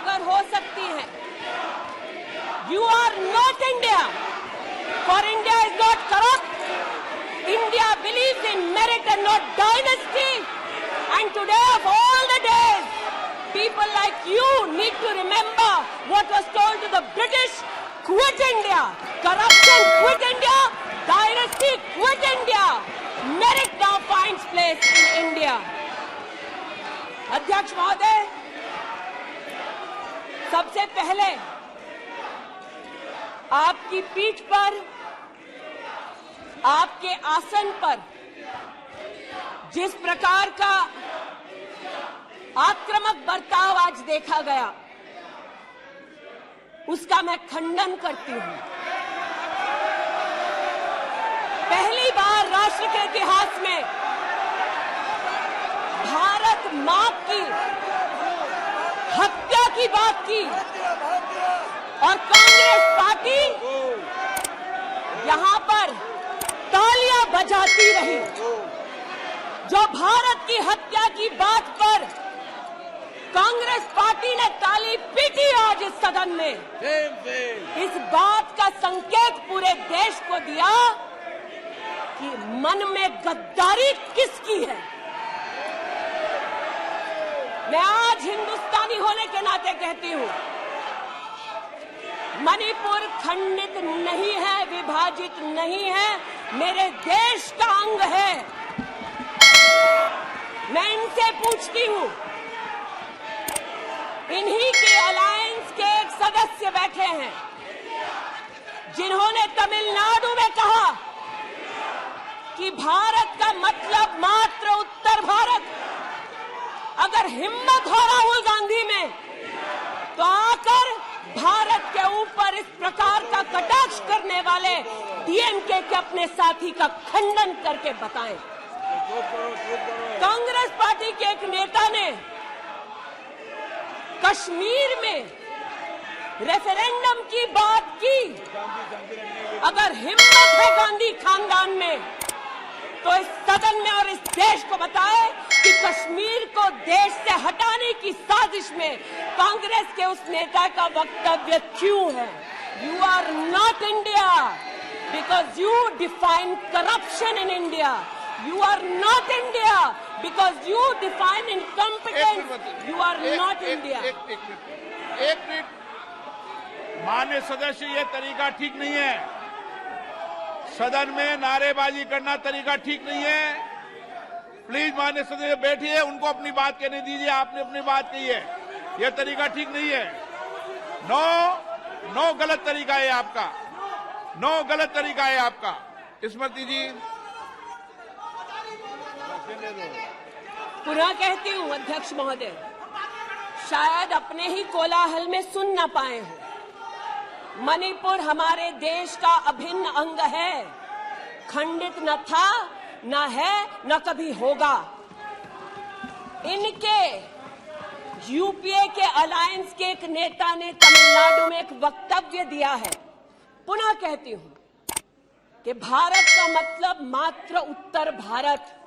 अगर हो सकती हैं। You are not India, for India is not corrupt. India believes in merit and not dynasty. And today of all the days, people like you need to remember what was told to the British: quit India, corruption quit India, dynasty quit India. Merit now finds place in India. अध्यक्ष महोदय, सबसे पहले आपकी पीठ पर, आपके आसन पर जिस प्रकार का आक्रामक बर्ताव आज देखा गया, उसका मैं खंडन करती हूं। पहली बार राष्ट्र के इतिहास में भारत मां की हत्या की बात की और कांग्रेस पार्टी यहां पर तालियां बजाती रही। जो भारत की हत्या की बात पर कांग्रेस पार्टी ने ताली पीटी आज इस सदन में, इस बात का संकेत पूरे देश को दिया कि मन में गद्दारी किसकी है। मैं आज हिंदुस्तानी होने के नाते कहती हूं, मणिपुर खंडित नहीं है, विभाजित नहीं है, मेरे देश का अंग है। मैं इनसे पूछती हूं, इन्हीं के अलायंस के एक सदस्य बैठे हैं जिन्होंने तमिलनाडु में कहा कि भारत का मतलब मात्र उत्तर भारत। अगर हिम्मत हो राहुल गांधी में तो आकर भारत के ऊपर इस प्रकार का कटाक्ष करने वाले डीएमके के अपने साथी का खंडन करके बताएं। कांग्रेस पार्टी के एक नेता ने कश्मीर में रेफरेंडम की बात की। अगर हिम्मत है गांधी खानदान में तो इस सदन में और इस देश को बताए कि कश्मीर को देश से हटाने की साजिश में कांग्रेस के उस नेता का वक्तव्य क्यों है। You are not India because you define corruption in India. You are not India because you define incompetence. You are not India. एक मिनट, माननीय सदस्य, ये तरीका ठीक नहीं है। सदन में नारेबाजी करना तरीका ठीक नहीं है। प्लीज माननीय सदस्य बैठिए, उनको अपनी बात कहने दीजिए। आपने अपनी बात कही है, यह तरीका ठीक नहीं है। नो गलत तरीका है आपका, नो गलत तरीका है आपका। स्मृति जी, पुनः कहती हूं अध्यक्ष महोदय, शायद अपने ही कोलाहल में सुन न पाए हो। मणिपुर हमारे देश का अभिन्न अंग है, खंडित न था, न है, न कभी होगा। इनके यूपीए के अलायंस के एक नेता ने तमिलनाडु में एक वक्तव्य दिया है। पुनः कहती हूं कि भारत का मतलब मात्र उत्तर भारत।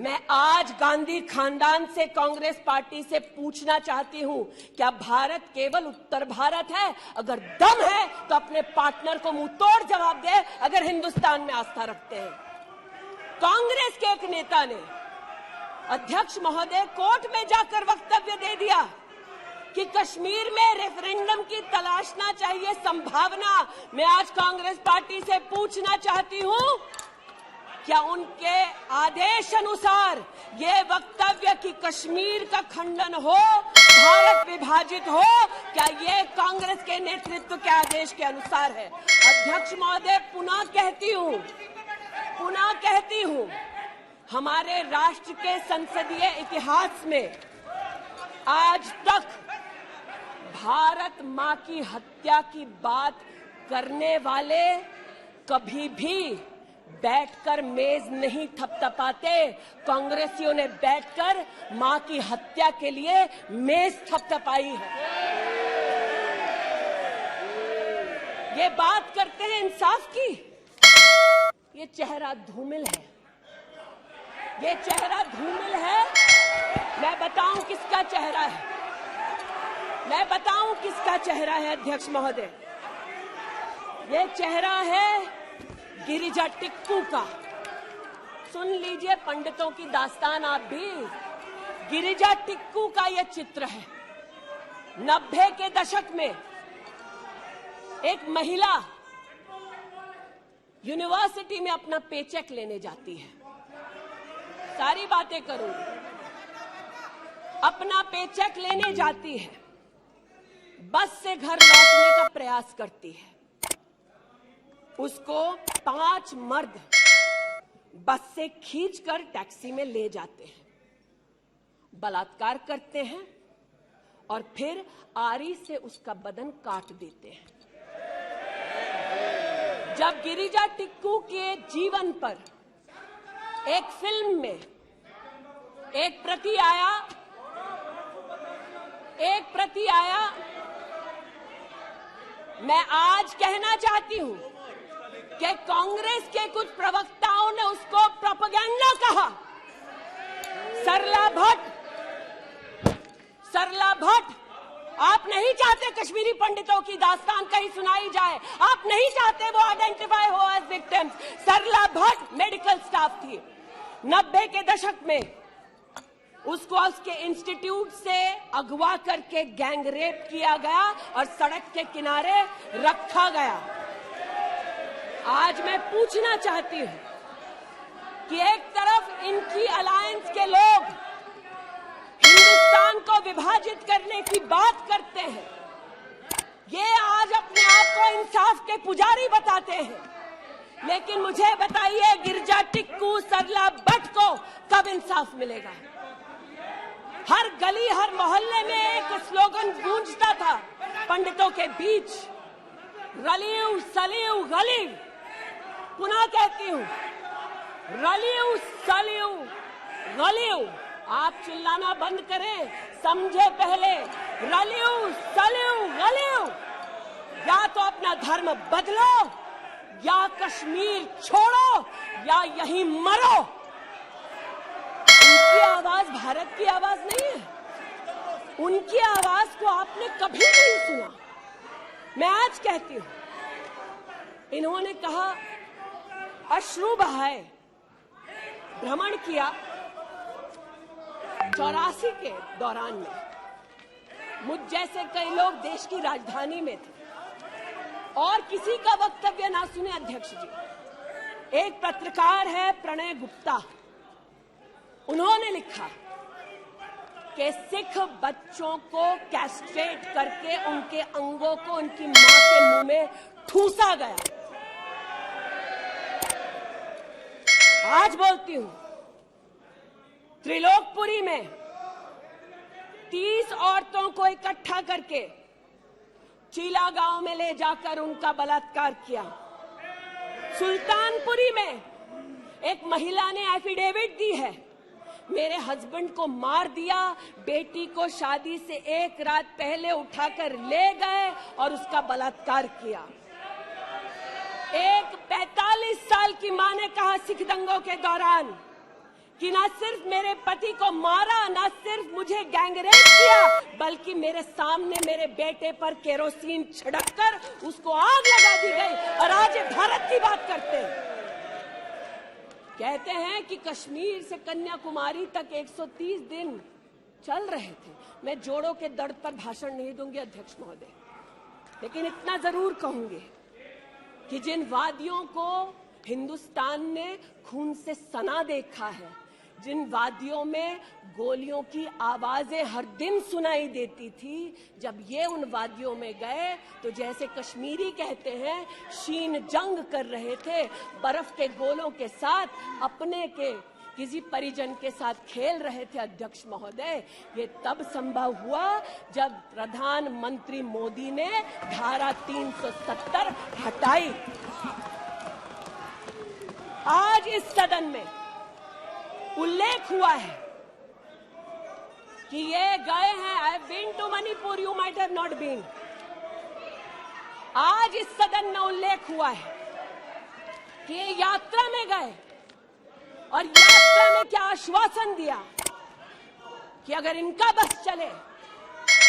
मैं आज गांधी खानदान से, कांग्रेस पार्टी से पूछना चाहती हूं, क्या भारत केवल उत्तर भारत है? अगर दम है तो अपने पार्टनर को मुंह तोड़ जवाब दे, अगर हिंदुस्तान में आस्था रखते हैं। कांग्रेस के एक नेता ने अध्यक्ष महोदय कोर्ट में जाकर वक्तव्य दे दिया कि कश्मीर में रेफरेंडम की तलाशना चाहिए संभावना। मैं आज कांग्रेस पार्टी से पूछना चाहती हूं, क्या उनके आदेश अनुसार ये वक्तव्य कि कश्मीर का खंडन हो, भारत विभाजित हो, क्या ये कांग्रेस के नेतृत्व के आदेश के अनुसार है? अध्यक्ष महोदय, पुनः कहती हूं, हमारे राष्ट्र के संसदीय इतिहास में आज तक भारत मां की हत्या की बात करने वाले कभी भी बैठकर मेज नहीं थपथपाते। कांग्रेसियों ने बैठकर मां की हत्या के लिए मेज थपथपाई है। ये बात करते हैं इंसाफ की, ये चेहरा धूमिल है, ये चेहरा धूमिल है। मैं बताऊं किसका चेहरा है? मैं बताऊं किसका चेहरा है अध्यक्ष महोदय। ये चेहरा है गिरिजा टिक्कू का। सुन लीजिए पंडितों की दास्तान आप भी। गिरिजा टिक्कू का यह चित्र है। 90 के दशक में एक महिला यूनिवर्सिटी में अपना पेचेक लेने जाती है। सारी बातें करूंगी। अपना पेचेक लेने जाती है, बस से घर लौटने का प्रयास करती है। उसको 5 मर्द बस से खींचकर टैक्सी में ले जाते हैं, बलात्कार करते हैं और फिर आरी से उसका बदन काट देते हैं। जब गिरिजा टिक्कू के जीवन पर एक फिल्म में एक प्रति आया, मैं आज कहना चाहती हूं कि कांग्रेस के कुछ प्रवक्ताओं ने उसको प्रोपेगेंडा कहा। सरला भट्ट, आप नहीं चाहते कश्मीरी पंडितों की दास्तान कहीं सुनाई जाए, आप नहीं चाहते वो आइडेंटिफाई हो एज विक्टिम्स। सरला भट्ट मेडिकल स्टाफ थी। 90 के दशक में उसको उसके इंस्टीट्यूट से अगवा करके गैंग रेप किया गया और सड़क के किनारे रखा गया। आज मैं पूछना चाहती हूं कि एक तरफ इनकी अलायंस के लोग हिंदुस्तान को विभाजित करने की बात करते हैं, ये आज अपने आप को इंसाफ के पुजारी बताते हैं, लेकिन मुझे बताइए गिरिजा टिक्कू, सरला भट्ट को कब इंसाफ मिलेगा? हर गली हर मोहल्ले में एक स्लोगन गूंजता था पंडितों के बीच, रलियू सलियू गलीव। पुनः कहती हूं, रलियू सलियू गलीव। आप चिल्लाना बंद करें, समझे पहले। रलियू सलियू गलीव। या तो अपना धर्म बदलो या कश्मीर छोड़ो या यहीं मरो। उनकी आवाज भारत की आवाज नहीं है। उनकी आवाज को आपने कभी नहीं सुना। मैं आज कहती हूं, इन्होंने कहा अश्रु बहाए, भ्रमण किया 84 के दौरान में। मुझ जैसे कई लोग देश की राजधानी में थे और किसी का वक्तव्य ना सुने अध्यक्ष जी। एक पत्रकार है प्रणय गुप्ता, उन्होंने लिखा कि सिख बच्चों को कैस्ट्रेट करके उनके अंगों को उनकी मां के मुंह में ठूसा गया। आज बोलती हूं, त्रिलोकपुरी में 30 औरतों को इकट्ठा करके चीला गांव में ले जाकर उनका बलात्कार किया। सुल्तानपुरी में एक महिला ने एफिडेविट दी है, मेरे हस्बैंड को मार दिया, बेटी को शादी से एक रात पहले उठाकर ले गए और उसका बलात्कार किया। एक 45 साल की मां ने कहा सिख दंगों के दौरान कि ना सिर्फ मेरे पति को मारा, ना सिर्फ मुझे गैंगरेप किया, बल्कि मेरे सामने मेरे बेटे पर केरोसिन छिड़ककर उसको आग लगा दी गई। और आज ये भारत की बात करते हैं। कहते हैं कि कश्मीर से कन्याकुमारी तक 130 दिन चल रहे थे। मैं जोड़ों के दर्द पर भाषण नहीं दूंगी अध्यक्ष महोदय, लेकिन इतना जरूर कहूंगी कि जिन वादियों को हिंदुस्तान ने खून से सना देखा है, जिन वादियों में गोलियों की आवाजें हर दिन सुनाई देती थी, जब ये उन वादियों में गए तो जैसे कश्मीरी कहते हैं शीन जंग कर रहे थे, बर्फ के गोलों के साथ अपने के किसी परिजन के साथ खेल रहे थे। अध्यक्ष महोदय, ये तब संभव हुआ जब प्रधानमंत्री मोदी ने धारा 370 हटाई। आज इस सदन में उल्लेख हुआ है कि ये गए हैं, I have been to Manipur, you might have not been. आज इस सदन में उल्लेख हुआ है कि ये यात्रा में गए और यात्रा में क्या आश्वासन दिया कि अगर इनका बस चले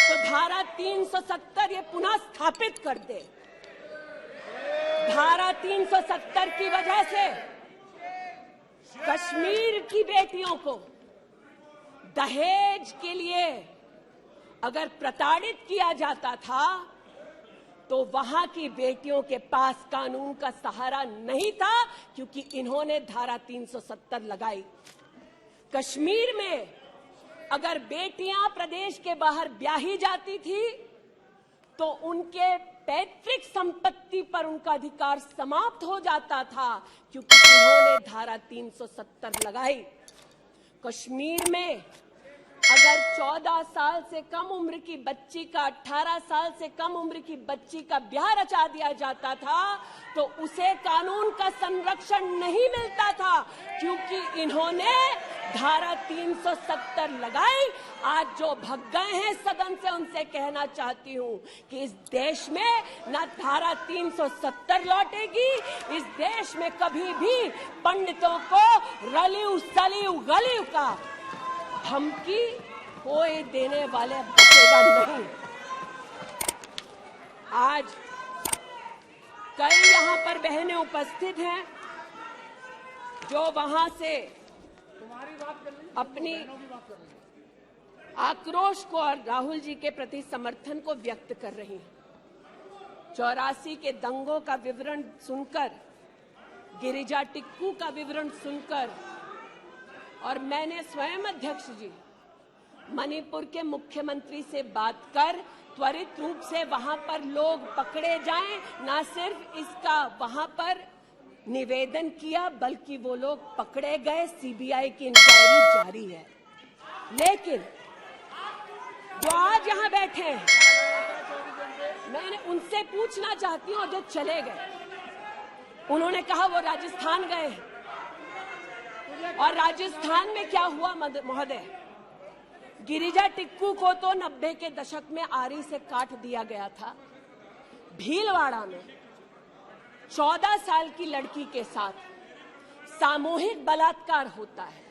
तो धारा 370 ये पुनः स्थापित कर दे। धारा 370 की वजह से कश्मीर की बेटियों को दहेज के लिए अगर प्रताड़ित किया जाता था तो वहां की बेटियों के पास कानून का सहारा नहीं था, क्योंकि इन्होंने धारा 370 लगाई। कश्मीर में अगर बेटियां प्रदेश के बाहर ब्याही जाती थी तो उनके पैतृक संपत्ति पर उनका अधिकार समाप्त हो जाता था, क्योंकि इन्होंने धारा 370 लगाई। कश्मीर में अगर 14 साल से कम उम्र की बच्ची का 18 साल से कम उम्र की बच्ची का ब्याह रचा दिया जाता था तो उसे कानून का संरक्षण नहीं मिलता था, क्योंकि इन्होंने धारा 370 लगाई। आज जो भग गए हैं सदन से उनसे कहना चाहती हूं कि इस देश में न धारा 370 लौटेगी। इस देश में कभी भी पंडितों को रलिव सलिव गलिव का धमकी कोई देने वाले बचेगा नहीं। आज कई यहां पर बहनें उपस्थित हैं जो वहां से अपनी आक्रोश को और राहुल जी के प्रति समर्थन को व्यक्त कर रही हैं। 84 के दंगों का विवरण सुनकर, गिरिजा टिक्कू का विवरण सुनकर, और मैंने स्वयं अध्यक्ष जी मणिपुर के मुख्यमंत्री से बात कर त्वरित रूप से वहां पर लोग पकड़े जाएं, न सिर्फ इसका वहां पर निवेदन किया बल्कि वो लोग पकड़े गए। सीबीआई की इंक्वायरी जारी है। लेकिन जो आज यहां बैठे हैं, मैंने उनसे पूछना चाहती हूं, जो चले गए, उन्होंने कहा वो राजस्थान गए हैं। और राजस्थान में क्या हुआ महोदय? गिरिजा टिक्कू को तो 90 के दशक में आरी से काट दिया गया था। भीलवाड़ा में 14 साल की लड़की के साथ सामूहिक बलात्कार होता है।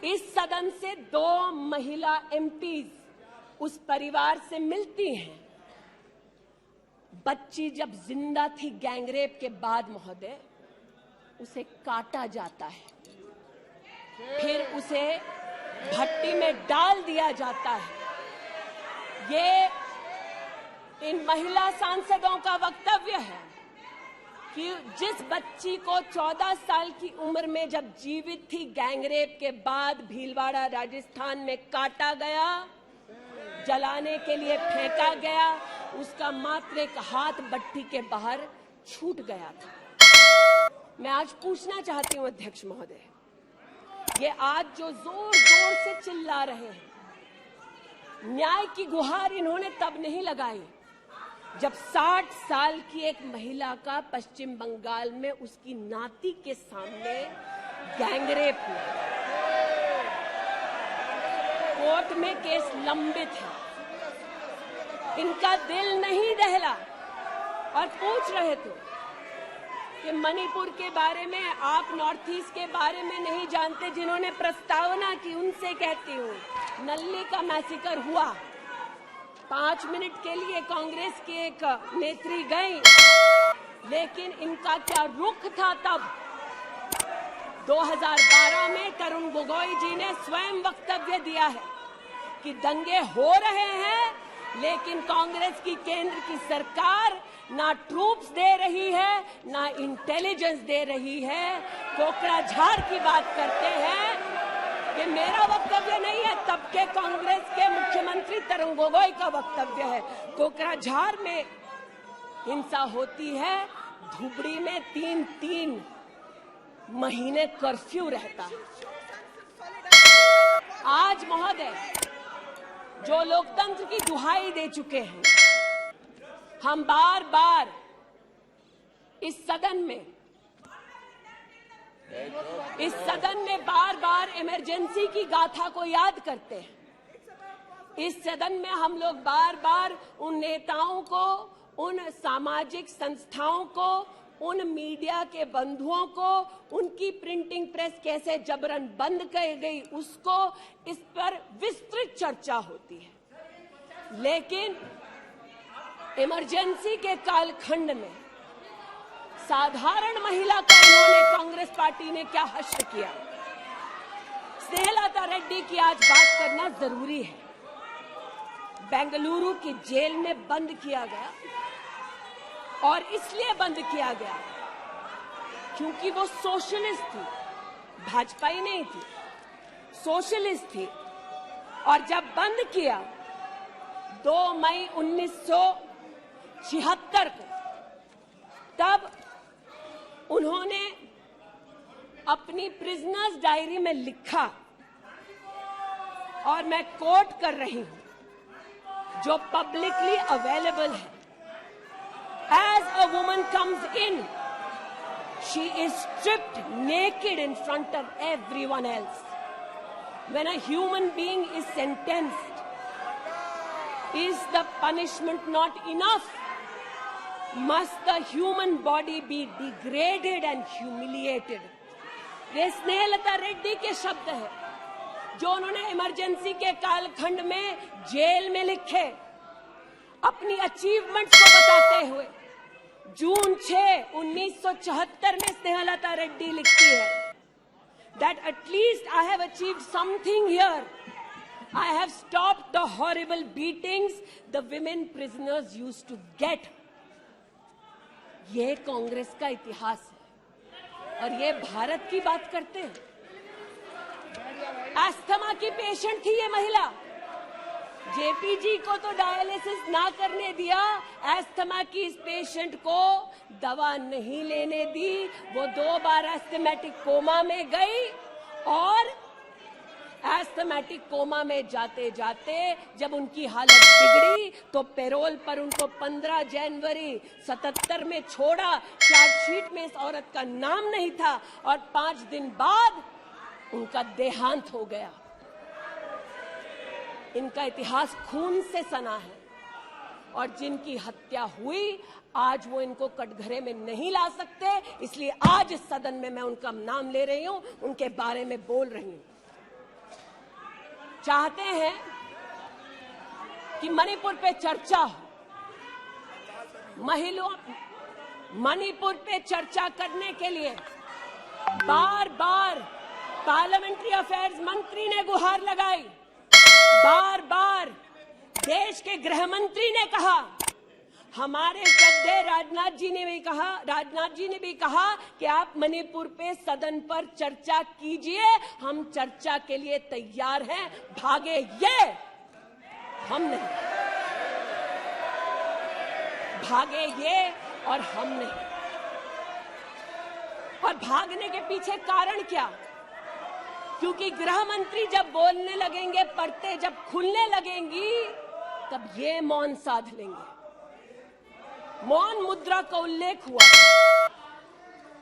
इस सदन से 2 महिला एमपीज उस परिवार से मिलती हैं। बच्ची जब जिंदा थी गैंगरेप के बाद महोदय, उसे काटा जाता है, फिर उसे भट्टी में डाल दिया जाता है। ये इन महिला सांसदों का वक्तव्य है कि जिस बच्ची को 14 साल की उम्र में जब जीवित थी गैंगरेप के बाद भीलवाड़ा राजस्थान में काटा गया, जलाने के लिए फेंका गया, उसका मात्र एक हाथ भट्टी के बाहर छूट गया था। मैं आज पूछना चाहती हूं अध्यक्ष महोदय, ये आज जो जोर जोर से चिल्ला रहे हैं, न्याय की गुहार इन्होंने तब नहीं लगाई जब 60 साल की एक महिला का पश्चिम बंगाल में उसकी नाती के सामने गैंगरेप हुआ। कोर्ट में केस लंबित है। इनका दिल नहीं दहला और पूछ रहे थे कि मणिपुर के बारे में आप नॉर्थ ईस्ट के बारे में नहीं जानते। जिन्होंने प्रस्तावना की उनसे कहती हूँ, नल्ली का मैसेकर हुआ, 5 मिनट के लिए कांग्रेस की एक नेत्री गई, लेकिन इनका क्या रुख था तब। 2012 में तरुण गोगोई जी ने स्वयं वक्तव्य दिया है कि दंगे हो रहे हैं, लेकिन कांग्रेस की केंद्र की सरकार ना ट्रूप्स दे रही है, ना इंटेलिजेंस दे रही है। कोकराझार की बात करते हैं, ये मेरा वक्तव्य नहीं है, तब के कांग्रेस के मुख्यमंत्री तरुण गोगोई का वक्तव्य है। कोकराझार में हिंसा होती है, धुबड़ी में 3-3 महीने कर्फ्यू रहता है। आज महोदय जो लोकतंत्र की दुहाई दे चुके हैं, हम बार बार इस सदन में बार बार इमरजेंसी की गाथा को याद करते हैं। इस सदन में हम लोग बार बार उन नेताओं को, उन सामाजिक संस्थाओं को, उन मीडिया के बंधुओं को, उनकी प्रिंटिंग प्रेस कैसे जबरन बंद कर गई, उसको, इस पर विस्तृत चर्चा होती है। लेकिन इमरजेंसी के कालखंड में साधारण महिला का इन्होंने कांग्रेस पार्टी ने क्या हश्र किया। स्नेहलता रेड्डी की आज बात करना जरूरी है। बेंगलुरु की जेल में बंद किया गया और इसलिए बंद किया गया क्योंकि वो सोशलिस्ट थी, भाजपाई नहीं थी, सोशलिस्ट थी। और जब बंद किया 2 मई 1976 को, तब उन्होंने अपनी प्रिजनर्स डायरी में लिखा, और मैं कोट कर रही हूं, जो पब्लिकली अवेलेबल है। As a woman comes in, she is stripped naked in front of everyone else. When a human being is sentenced, is the punishment not enough? Must the human body be degraded and humiliated? ये स्नेहलता रेड्डी के शब्द हैं, जो उन्होंने emergency के कालखंड में jail में लिखे, अपनी अचीवमेंट्स को बताते हुए। जून 6, 1974 में स्नेहलता रेड्डी लिखती है that at least I have achieved something here. I have stopped the horrible beatings the women prisoners used to get. ये कांग्रेस का इतिहास है और ये भारत की बात करते हैं। अस्थमा की पेशेंट थी ये महिला, जेपीजी को तो डायलिसिस ना करने दिया, अस्थमा की इस पेशेंट को दवा नहीं लेने दी। वो 2 बार एस्थमेटिक कोमा में गई और एस्थमेटिक कोमा में जाते जाते जब उनकी हालत बिगड़ी तो पैरोल पर उनको 15 जनवरी 77 में छोड़ा। चार्जशीट में इस औरत का नाम नहीं था और 5 दिन बाद उनका देहांत हो गया। इनका इतिहास खून से सना है और जिनकी हत्या हुई आज वो इनको कटघरे में नहीं ला सकते, इसलिए आज इस सदन में मैं उनका नाम ले रही हूं, उनके बारे में बोल रही हूं। चाहते हैं कि मणिपुर पे चर्चा हो, मणिपुर पे चर्चा करने के लिए बार बार पार्लियामेंट्री अफेयर्स मंत्री ने गुहार लगाई, बार बार देश के गृह मंत्री ने कहा, हमारे गद्दे राजनाथ जी ने भी कहा कि आप मणिपुर पे सदन पर चर्चा कीजिए, हम चर्चा के लिए तैयार हैं। भागे ये, हम नहीं। भागे ये और हम नहीं। और भागने के पीछे कारण क्या? क्योंकि गृह मंत्री जब बोलने लगेंगे, परतें जब खुलने लगेंगी, तब ये मौन साध लेंगे। मौन मुद्रा का उल्लेख हुआ,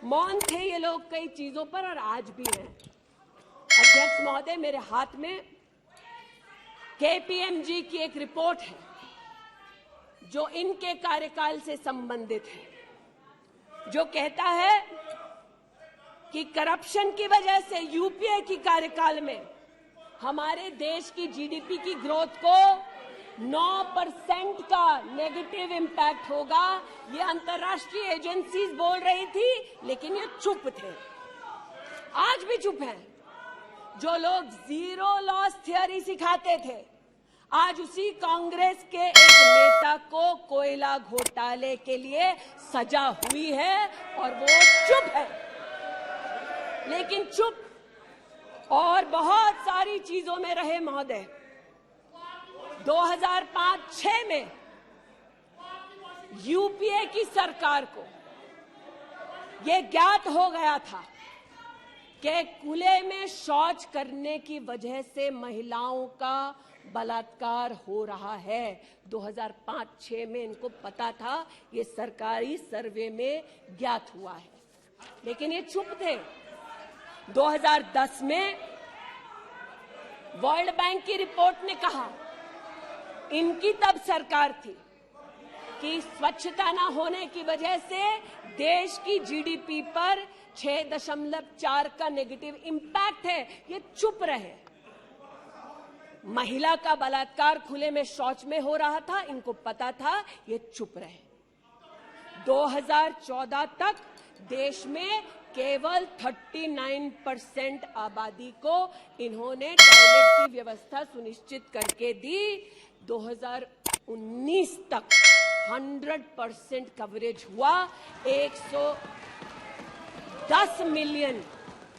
मौन थे ये लोग कई चीजों पर और आज भी हैं। अध्यक्ष महोदय, मेरे हाथ में केपीएमजी की एक रिपोर्ट है जो इनके कार्यकाल से संबंधित है, जो कहता है कि करप्शन की वजह से यूपीए की कार्यकाल में हमारे देश की जीडीपी की ग्रोथ को 9% का नेगेटिव इंपैक्ट होगा। ये अंतर्राष्ट्रीय एजेंसीज बोल रही थी, लेकिन ये चुप थे, आज भी चुप हैं। जो लोग जीरो लॉस थियरी सिखाते थे, आज उसी कांग्रेस के एक नेता को कोयला घोटाले के लिए सजा हुई है और वो चुप है। लेकिन चुप और बहुत सारी चीजों में रहे महोदय। 2005-06 में यूपीए की सरकार को यह ज्ञात हो गया था कि खुले में शौच करने की वजह से महिलाओं का बलात्कार हो रहा है। 2005-06 में इनको पता था, ये सरकारी सर्वे में ज्ञात हुआ है, लेकिन ये चुप थे। 2010 में वर्ल्ड बैंक की रिपोर्ट ने कहा, इनकी तब सरकार थी, कि स्वच्छता न होने की वजह से देश की जीडीपी पर 6.4 का नेगेटिव इंपैक्ट है। ये चुप रहे। महिला का बलात्कार खुले में शौच में हो रहा था, इनको पता था, ये चुप रहे। 2014 तक देश में केवल 39% आबादी को इन्होंने टॉयलेट की व्यवस्था सुनिश्चित करके दी। 2019 तक 100% कवरेज हुआ। 110 मिलियन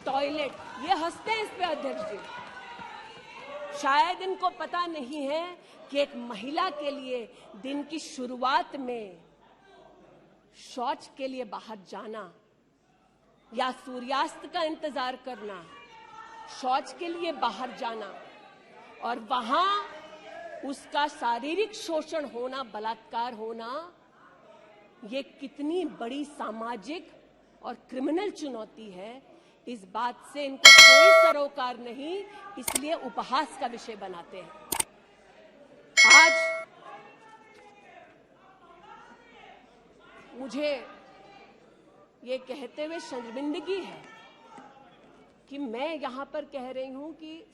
टॉयलेट। ये हंसते हैं इस पे अध्यक्ष जी। शायद इनको पता नहीं है कि एक महिला के लिए दिन की शुरुआत में शौच के लिए बाहर जाना या सूर्यास्त का इंतजार करना, शौच के लिए बाहर जाना और वहां उसका शारीरिक शोषण होना, बलात्कार होना, ये कितनी बड़ी सामाजिक और क्रिमिनल चुनौती है, इस बात से इनको कोई सरोकार नहीं, इसलिए उपहास का विषय बनाते हैं। आज मुझे ये कहते हुए शर्मिंदगी है कि मैं यहां पर कह रही हूं कि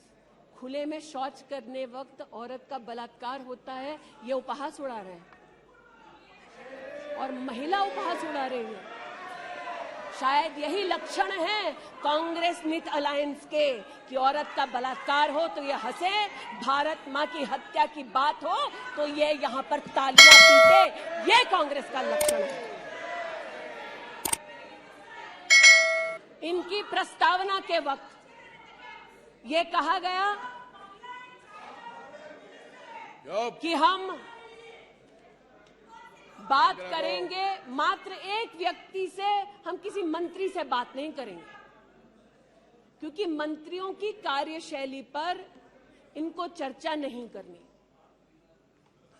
खुले में शौच करने वक्त औरत का बलात्कार होता है, ये उपहास उड़ा रहे हैं और महिला उपहास उड़ा रही है। शायद यही लक्षण है कांग्रेस मिथ अलायंस के कि औरत का बलात्कार हो तो ये हंसे, भारत मां की हत्या की बात हो तो ये यहां पर तालियां पीटे, ये कांग्रेस का लक्षण है। इनकी प्रस्तावना के वक्त ये कहा गया कि हम बात करेंगे मात्र एक व्यक्ति से, हम किसी मंत्री से बात नहीं करेंगे, क्योंकि मंत्रियों की कार्यशैली पर इनको चर्चा नहीं करनी।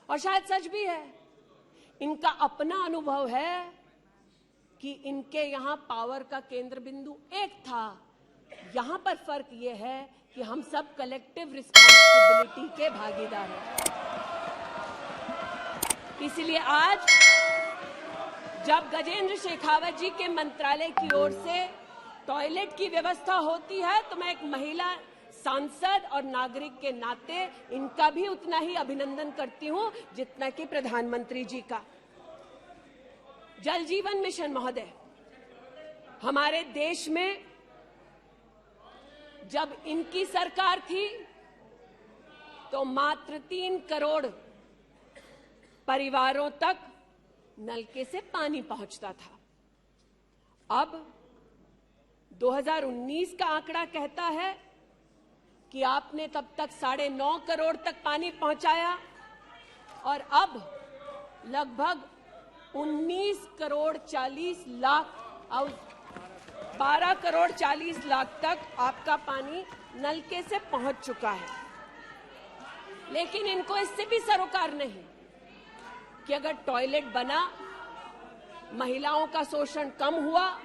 और शायद सच भी है, इनका अपना अनुभव है कि इनके यहां पावर का केंद्र बिंदु एक था। यहां पर फर्क यह है कि हम सब कलेक्टिव रिस्पॉन्सिबिलिटी के भागीदार हैं। इसलिए आज जब गजेंद्र शेखावत जी के मंत्रालय की ओर से टॉयलेट की व्यवस्था होती है तो मैं एक महिला सांसद और नागरिक के नाते इनका भी उतना ही अभिनंदन करती हूं जितना कि प्रधानमंत्री जी का। जल जीवन मिशन महोदय, हमारे देश में जब इनकी सरकार थी तो मात्र 3 करोड़ परिवारों तक नलके से पानी पहुंचता था। अब 2019 का आंकड़ा कहता है कि आपने तब तक 9.5 करोड़ तक पानी पहुंचाया और अब लगभग 19 करोड़ 40 लाख और 12 करोड़ 40 लाख तक आपका पानी नलके से पहुंच चुका है। लेकिन इनको इससे भी सरोकार नहीं कि अगर टॉयलेट बना, महिलाओं का शोषण कम हुआ,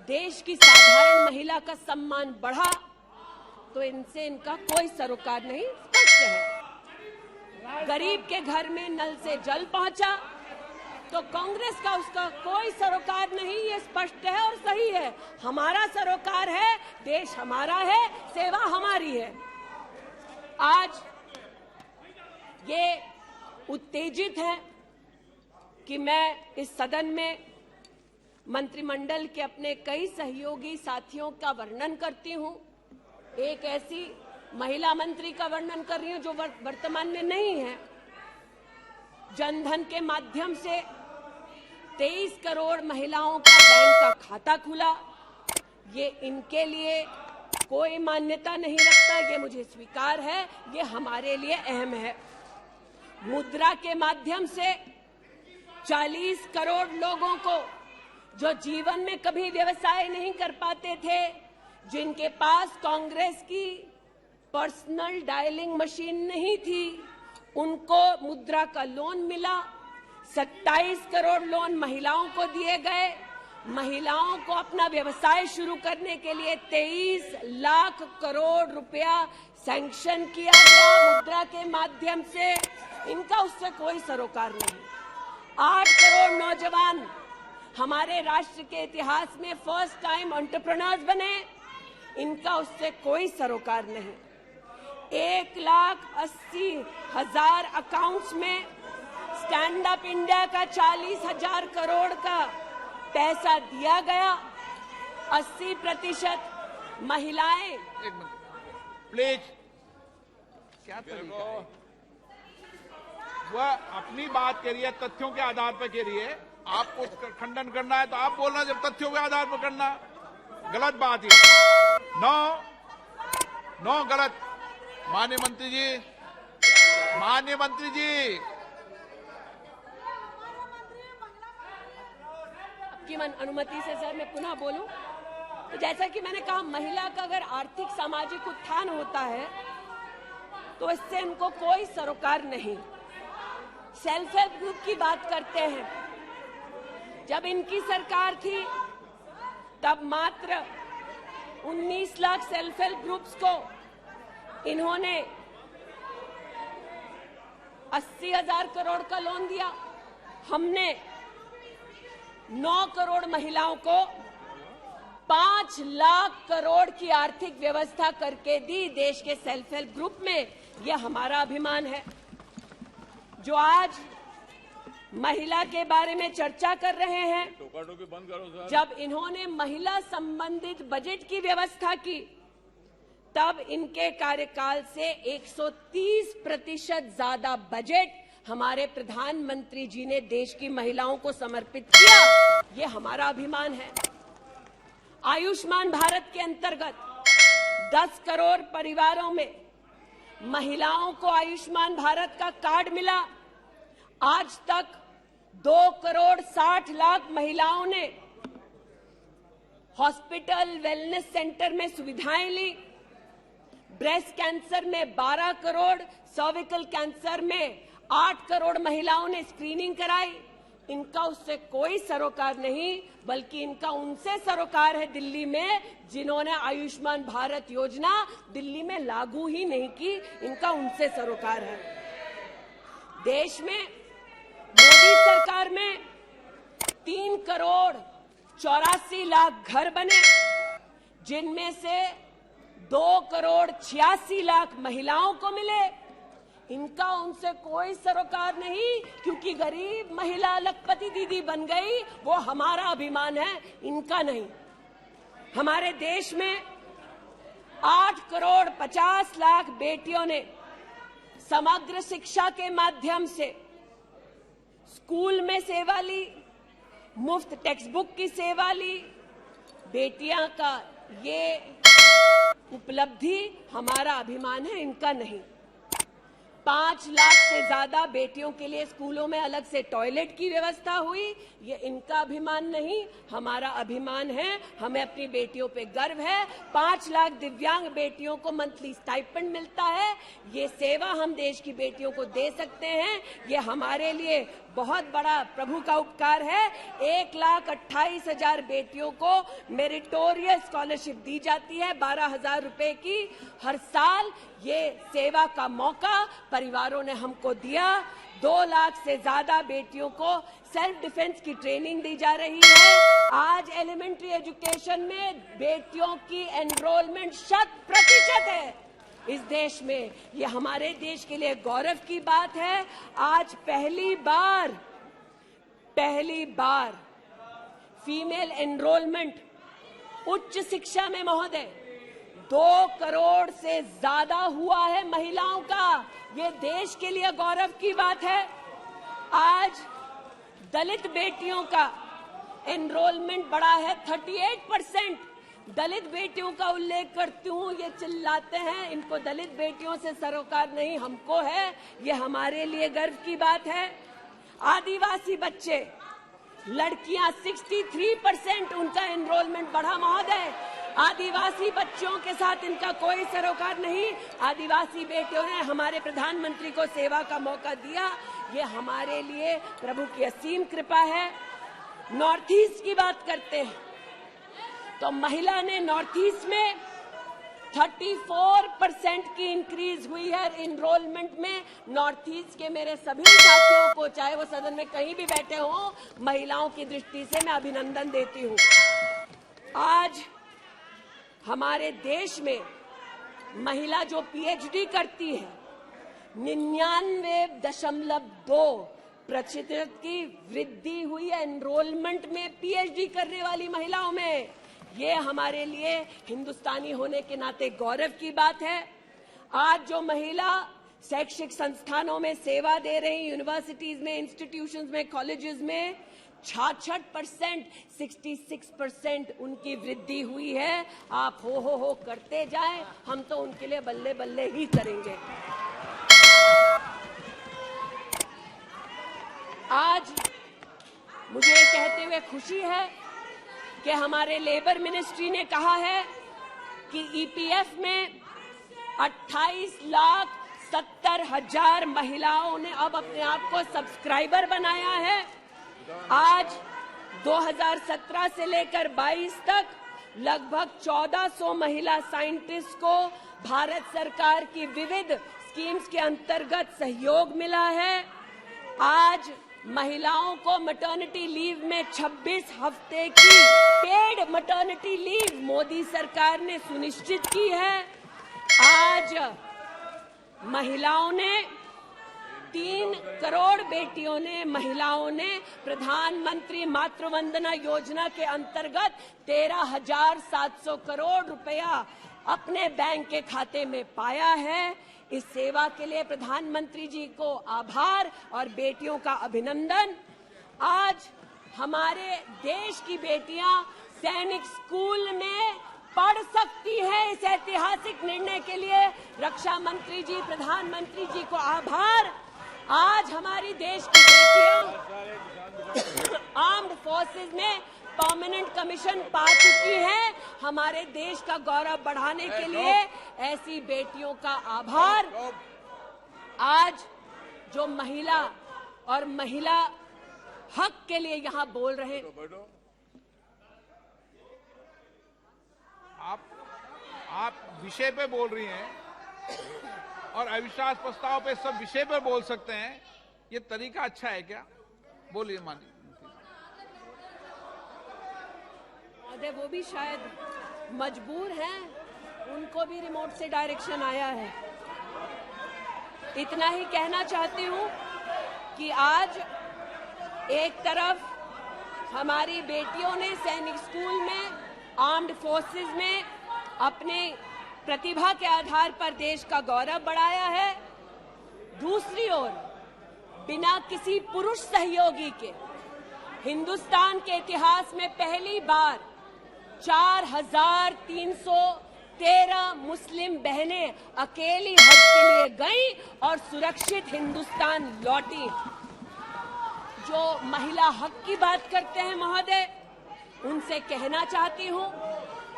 देश की साधारण महिला का सम्मान बढ़ा, तो इनसे इनका कोई सरोकार नहीं। स्पष्ट है, गरीब के घर में नल से जल पहुंचा तो कांग्रेस का उसका कोई सरोकार नहीं। ये स्पष्ट है और सही है। हमारा सरोकार है, देश हमारा है, सेवा हमारी है। आज ये उत्तेजित है कि मैं इस सदन में मंत्रिमंडल के अपने कई सहयोगी साथियों का वर्णन करती हूं। एक ऐसी महिला मंत्री का वर्णन कर रही हूं जो वर्तमान में नहीं है। जनधन के माध्यम से 23 करोड़ महिलाओं का बैंक का खाता खुला। ये इनके लिए कोई मान्यता नहीं रखता, ये मुझे स्वीकार है, ये हमारे लिए अहम है। मुद्रा के माध्यम से 40 करोड़ लोगों को जो जीवन में कभी व्यवसाय नहीं कर पाते थे, जिनके पास कांग्रेस की पर्सनल डायलिंग मशीन नहीं थी, उनको मुद्रा का लोन मिला। 27 करोड़ लोन महिलाओं को दिए गए। महिलाओं को अपना व्यवसाय शुरू करने के लिए 23 लाख करोड़ रुपया सैंक्शन किया गया मुद्रा के माध्यम से। इनका उससे कोई सरोकार नहीं। 8 करोड़ नौजवान हमारे राष्ट्र के इतिहास में फर्स्ट टाइम एंटरप्रेन्योर्स बने। इनका उससे कोई सरोकार नहीं। 1,80,000 अकाउंट्स में स्टैंड अप इंडिया का 40,000 करोड़ का पैसा दिया गया। 80% महिलाएं। एक मिनट प्लीज, क्या तरीका है? वह अपनी बात कह रही है, तथ्यों के आधार पर कह रही है। आपको खंडन करना है तो आप बोलना, जब तथ्यों के आधार पर करना गलत बात है। नो गलत। माननीय मंत्री जी, आपकी अनुमति से सर मैं पुनः बोलूं तो जैसा कि मैंने कहा, महिला का अगर आर्थिक सामाजिक उत्थान होता है तो इससे इनको कोई सरोकार नहीं। सेल्फ हेल्प ग्रुप की बात करते हैं, जब इनकी सरकार थी तब मात्र 19 लाख सेल्फ हेल्प ग्रुप्स को इन्होंने 80,000 करोड़ का लोन दिया। हमने 9 करोड़ महिलाओं को 5 लाख करोड़ की आर्थिक व्यवस्था करके दी देश के सेल्फ हेल्प ग्रुप में। यह हमारा अभिमान है। जो आज महिला के बारे में चर्चा कर रहे हैं, बंद करो सर। जब इन्होंने महिला संबंधित बजट की व्यवस्था की तब इनके कार्यकाल से 130% ज्यादा बजट हमारे प्रधानमंत्री जी ने देश की महिलाओं को समर्पित किया। ये हमारा अभिमान है। आयुष्मान भारत के अंतर्गत 10 करोड़ परिवारों में महिलाओं को आयुष्मान भारत का कार्ड मिला। आज तक 2 करोड़ 60 लाख महिलाओं ने हॉस्पिटल वेलनेस सेंटर में सुविधाएं ली। ब्रेस्ट कैंसर में 12 करोड़, सर्विकल कैंसर में 8 करोड़ महिलाओं ने स्क्रीनिंग कराई। इनका उससे कोई सरोकार नहीं, बल्कि इनका उनसे सरोकार है दिल्ली में, जिन्होंने आयुष्मान भारत योजना दिल्ली में लागू ही नहीं की। इनका उनसे सरोकार है। देश में मोदी सरकार में 3 करोड़ 84 लाख घर बने, जिनमें से 2 करोड़ 86 लाख महिलाओं को मिले। इनका उनसे कोई सरोकार नहीं, क्योंकि गरीब महिला लखपति दीदी बन गई, वो हमारा अभिमान है, इनका नहीं। हमारे देश में 8 करोड़ 50 लाख बेटियों ने समग्र शिक्षा के माध्यम से स्कूल में सेवा ली, मुफ्त टेक्स्ट बुक की सेवा ली। बेटियां का ये उपलब्धि हमारा अभिमान है, इनका नहीं। 5 लाख से ज्यादा बेटियों के लिए स्कूलों में अलग से टॉयलेट की व्यवस्था हुई। ये इनका अभिमान नहीं, हमारा अभिमान है। हमें अपनी बेटियों पे गर्व है। 5 लाख दिव्यांग बेटियों को मंथली स्टाइपेंड मिलता है। ये सेवा हम देश की बेटियों को दे सकते हैं। ये हमारे लिए बहुत बड़ा प्रभु का उपकार है। 1,28,000 बेटियों को मेरिटोरियस स्कॉलरशिप दी जाती है, 12,000 रुपए की हर साल। ये सेवा का मौका परिवारों ने हमको दिया। 2 लाख से ज्यादा बेटियों को सेल्फ डिफेंस की ट्रेनिंग दी जा रही है। आज एलिमेंट्री एजुकेशन में बेटियों की एनरोलमेंट 100% है इस देश में। ये हमारे देश के लिए गौरव की बात है। आज पहली बार फीमेल एनरोलमेंट उच्च शिक्षा में महोदय 2 करोड़ से ज्यादा हुआ है महिलाओं का। ये देश के लिए गौरव की बात है। आज दलित बेटियों का एनरोलमेंट बढ़ा है 38%। दलित बेटियों का उल्लेख करती हूँ, ये चिल्लाते हैं, इनको दलित बेटियों से सरोकार नहीं, हमको है। ये हमारे लिए गर्व की बात है। आदिवासी बच्चे, लड़कियां 63% उनका एनरोलमेंट बढ़ा महोदय। आदिवासी बच्चों के साथ इनका कोई सरोकार नहीं। आदिवासी बेटियों ने हमारे प्रधानमंत्री को सेवा का मौका दिया। ये हमारे लिए प्रभु की असीम कृपा है। नॉर्थ ईस्ट की बात करते हैं तो महिला ने नॉर्थ ईस्ट में 34% की इंक्रीज हुई है एनरोलमेंट में। नॉर्थ ईस्ट के मेरे सभी साथियों को, चाहे वो सदन में कहीं भी बैठे हों, महिलाओं की दृष्टि से मैं अभिनंदन देती हूं। आज हमारे देश में महिला जो पीएचडी करती है 99.2% की वृद्धि हुई है एनरोलमेंट में पीएचडी करने वाली महिलाओं में। ये हमारे लिए हिंदुस्तानी होने के नाते गौरव की बात है। आज जो महिला शैक्षिक संस्थानों में सेवा दे रही, यूनिवर्सिटीज में, इंस्टीट्यूशंस में, कॉलेजेस में 66%, 66% उनकी वृद्धि हुई है। आप हो करते जाएं, हम तो उनके लिए बल्ले बल्ले ही करेंगे। आज मुझे ये कहते हुए खुशी है कि हमारे लेबर मिनिस्ट्री ने कहा है कि ईपीएफ में 28,70,000 महिलाओं ने अब अपने आप को सब्सक्राइबर बनाया है। आज 2017 से लेकर 22 तक लगभग 1400 महिला साइंटिस्ट को भारत सरकार की विविध स्कीम्स के अंतर्गत सहयोग मिला है। आज महिलाओं को मैटरनिटी लीव में 26 हफ्ते की पेड मैटरनिटी लीव मोदी सरकार ने सुनिश्चित की है। आज महिलाओं ने 3 करोड़ बेटियों ने, महिलाओं ने प्रधानमंत्री मातृ वंदना योजना के अंतर्गत 13,700 करोड़ रुपया अपने बैंक के खाते में पाया है। इस सेवा के लिए प्रधानमंत्री जी को आभार और बेटियों का अभिनंदन। आज हमारे देश की बेटियां सैनिक स्कूल में पढ़ सकती है। इस ऐतिहासिक निर्णय के लिए रक्षा मंत्री जी, प्रधानमंत्री जी को आभार। आज हमारी देश की बेटियां आर्म्ड फोर्सेस में परमानेंट कमीशन पा चुकी हैं। हमारे देश का गौरव बढ़ाने के लिए ऐसी बेटियों का आभार। आज जो महिला और महिला हक के लिए यहां बोल रहे हैं, आप विषय पे बोल रही हैं और अविश्वास प्रस्ताव पे सब विषय पर बोल सकते हैं। ये तरीका अच्छा है क्या? बोलिए माननीय। अरे वो भी शायद मजबूर हैं, उनको भी रिमोट से डायरेक्शन आया है। इतना ही कहना चाहती हूँ कि आज एक तरफ हमारी बेटियों ने सैनिक स्कूल में, आर्म्ड फोर्सेस में अपने प्रतिभा के आधार पर देश का गौरव बढ़ाया है। दूसरी ओर बिना किसी पुरुष सहयोगी के हिंदुस्तान के इतिहास में पहली बार 4,313 मुस्लिम बहनें अकेली हज के लिए गईं और सुरक्षित हिंदुस्तान लौटी। जो महिला हक की बात करते हैं महोदय, उनसे कहना चाहती हूं,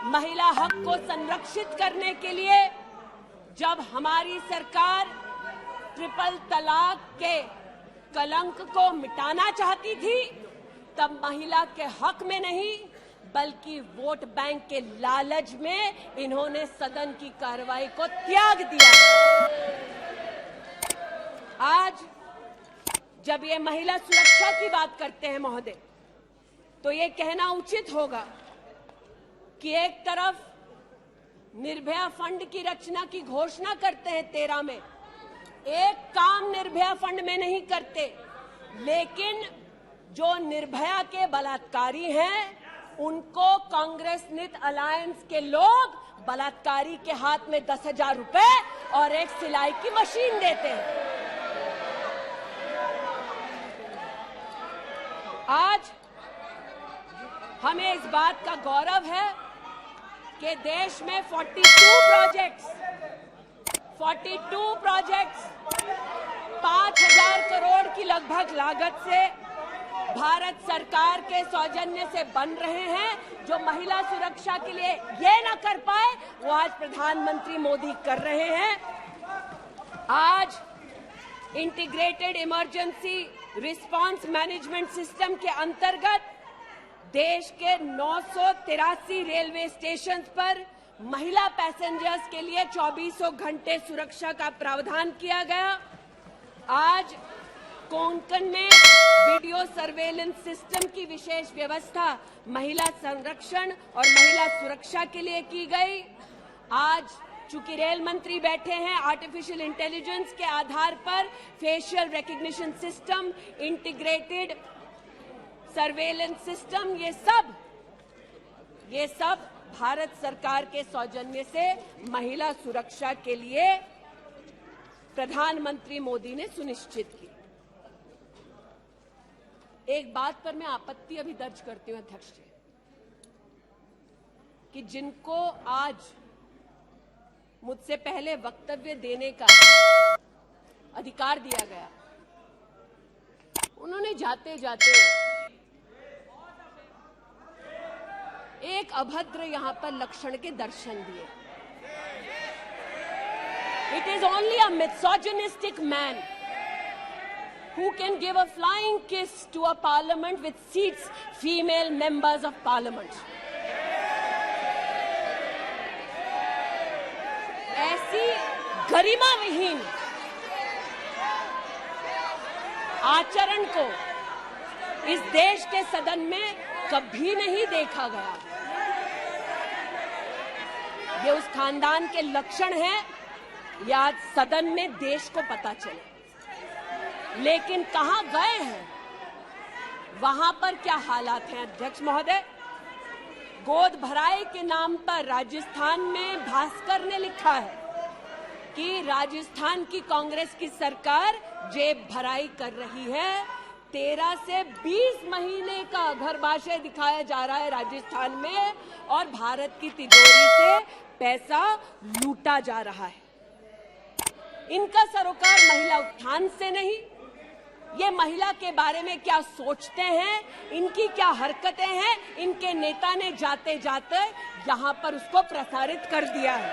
महिला हक को संरक्षित करने के लिए जब हमारी सरकार ट्रिपल तलाक के कलंक को मिटाना चाहती थी, तब महिला के हक में नहीं बल्कि वोट बैंक के लालच में इन्होंने सदन की कार्रवाई को त्याग दिया। आज जब ये महिला सुरक्षा की बात करते हैं महोदय, तो ये कहना उचित होगा कि एक तरफ निर्भया फंड की रचना की घोषणा करते हैं 13 में, एक काम निर्भया फंड में नहीं करते, लेकिन जो निर्भया के बलात्कारी हैं उनको कांग्रेस नित अलायंस के लोग बलात्कारी के हाथ में 10,000 रुपए और एक सिलाई की मशीन देते हैं। आज हमें इस बात का गौरव है कि देश में 42 प्रोजेक्ट्स 5,000 करोड़ की लगभग लागत से भारत सरकार के सौजन्य से बन रहे हैं। जो महिला सुरक्षा के लिए ये न कर पाए, वो आज प्रधानमंत्री मोदी कर रहे हैं। आज integrated emergency response management system के अंतर्गत देश के 983 रेलवे स्टेशन पर महिला पैसेंजर्स के लिए 24 घंटे सुरक्षा का प्रावधान किया गया। आज कोंकण में वीडियो सर्वेलेंस सिस्टम की विशेष व्यवस्था महिला संरक्षण और महिला सुरक्षा के लिए की गई। आज चूंकि रेल मंत्री बैठे हैं, आर्टिफिशियल इंटेलिजेंस के आधार पर facial recognition system, integrated surveillance system, ये सब भारत सरकार के सौजन्य से महिला सुरक्षा के लिए प्रधानमंत्री मोदी ने सुनिश्चित की। एक बात पर मैं आपत्ति अभी दर्ज करती हूं अध्यक्ष जी, कि जिनको आज मुझसे पहले वक्तव्य देने का अधिकार दिया गया, उन्होंने जाते जाते एक अभद्र यहां पर लक्षण के दर्शन दिए। It is only a misogynistic man who can give a flying kiss to a parliament which seats female members of parliament. ऐसी गरिमा विहीन आचरण को इस देश के सदन में कभी नहीं देखा गया। ये उस खानदान के लक्षण हैं, या आज सदन में देश को पता चले। लेकिन कहां गए हैं, वहां पर क्या हालात हैं अध्यक्ष महोदय? गोद भराई के नाम पर राजस्थान में भास्कर ने लिखा है कि राजस्थान की कांग्रेस की सरकार जेब भराई कर रही है। 13 से 20 महीने का गर्भाशय दिखाया जा रहा है राजस्थान में, और भारत की तिजोरी से पैसा लूटा जा रहा है। इनका सरोकार महिला उत्थान से नहीं, ये महिला के बारे में क्या सोचते हैं, इनकी क्या हरकतें हैं, इनके नेता ने जाते जाते यहां पर उसको प्रसारित कर दिया है।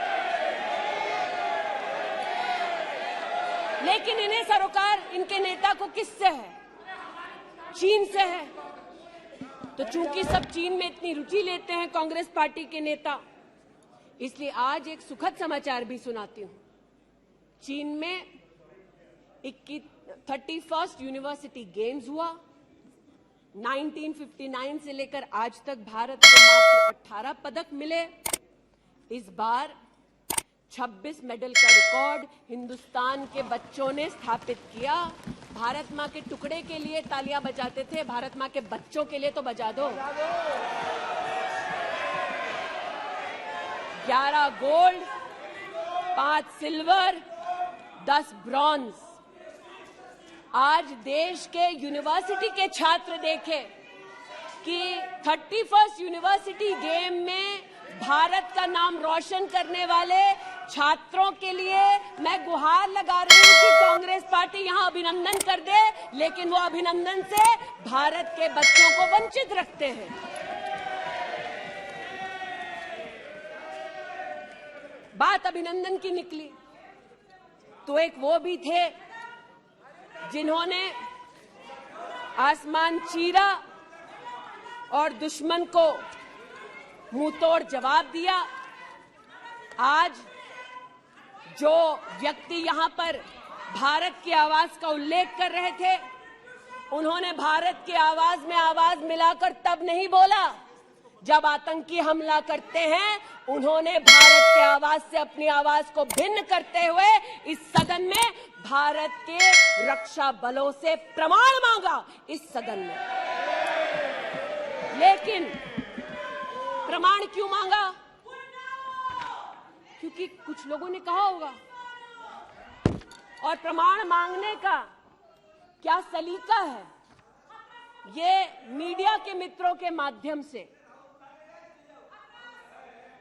लेकिन इन्हें सरोकार इनके नेता को किससे है? चीन से है। तो चूंकि सब चीन में इतनी रुचि लेते हैं कांग्रेस पार्टी के नेता, इसलिए आज एक सुखद समाचार भी सुनाती हूं। चीन में 31st यूनिवर्सिटी गेम्स हुआ। 1959 से लेकर आज तक भारत को मात्र 18 पदक मिले। इस बार 26 मेडल का रिकॉर्ड हिंदुस्तान के बच्चों ने स्थापित किया। भारत मां के टुकड़े के लिए तालियां बजाते थे, भारत मां के बच्चों के लिए तो बजा दो। 11 गोल्ड, 5 सिल्वर, 10 ब्रॉन्ज। आज देश के यूनिवर्सिटी के छात्र देखें कि 31st यूनिवर्सिटी गेम में भारत का नाम रोशन करने वाले छात्रों के लिए मैं गुहार लगा रही हूं कि कांग्रेस पार्टी यहां अभिनंदन कर दे, लेकिन वो अभिनंदन से भारत के बच्चों को वंचित रखते हैं। बात अभिनंदन की निकली तो एक वो भी थे जिन्होंने आसमान चीरा और दुश्मन को मुंहतोड़ जवाब दिया। आज जो व्यक्ति यहां पर भारत की आवाज का उल्लेख कर रहे थे, उन्होंने भारत की आवाज में आवाज मिलाकर तब नहीं बोला जब आतंकी हमला करते हैं। उन्होंने भारत के आवाज से अपनी आवाज को भिन्न करते हुए इस सदन में भारत के रक्षा बलों से प्रमाण मांगा इस सदन में। लेकिन प्रमाण क्यों मांगा? क्योंकि कुछ लोगों ने कहा होगा। और प्रमाण मांगने का क्या सलीका है, ये मीडिया के मित्रों के माध्यम से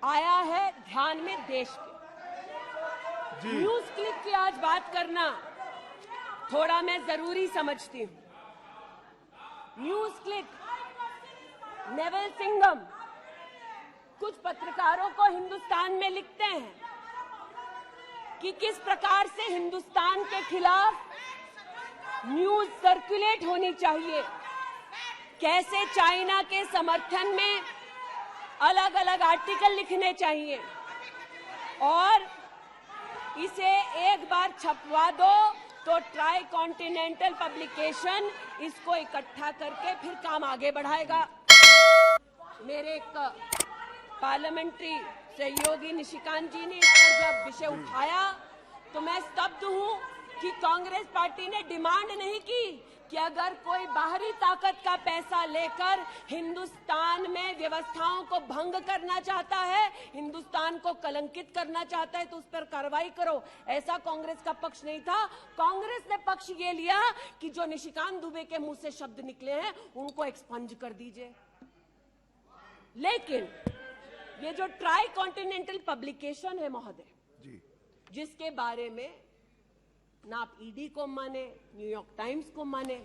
आया है ध्यान में देश के। न्यूज क्लिक की आज बात करना थोड़ा मैं जरूरी समझती हूं। न्यूज क्लिक, नेवल सिंघम कुछ पत्रकारों को हिंदुस्तान में लिखते हैं कि किस प्रकार से हिंदुस्तान के खिलाफ न्यूज सर्कुलेट होनी चाहिए, कैसे चाइना के समर्थन में अलग अलग आर्टिकल लिखने चाहिए, और इसे एक बार छपवा दो तो ट्राई कॉन्टिनेंटल पब्लिकेशन इसको इकट्ठा करके फिर काम आगे बढ़ाएगा। मेरे एक पार्लियामेंट्री सहयोगी निशिकांत जी ने इस पर जब विषय उठाया तो मैं स्तब्ध हूं कि कांग्रेस पार्टी ने डिमांड नहीं की कि अगर कोई बाहरी ताकत का पैसा लेकर हिंदुस्तान में व्यवस्थाओं को भंग करना चाहता है, हिंदुस्तान को कलंकित करना चाहता है तो उस पर कार्रवाई करो। ऐसा कांग्रेस का पक्ष नहीं था। कांग्रेस ने पक्ष ये लिया कि जो निशिकांत दुबे के मुंह से शब्द निकले हैं उनको एक्सपंज कर दीजिए। लेकिन ये जो ट्राई कॉन्टिनेंटल पब्लिकेशन है महोदय, जिसके बारे में ना आप ईडी को माने, न्यूयॉर्क टाइम्स को माने,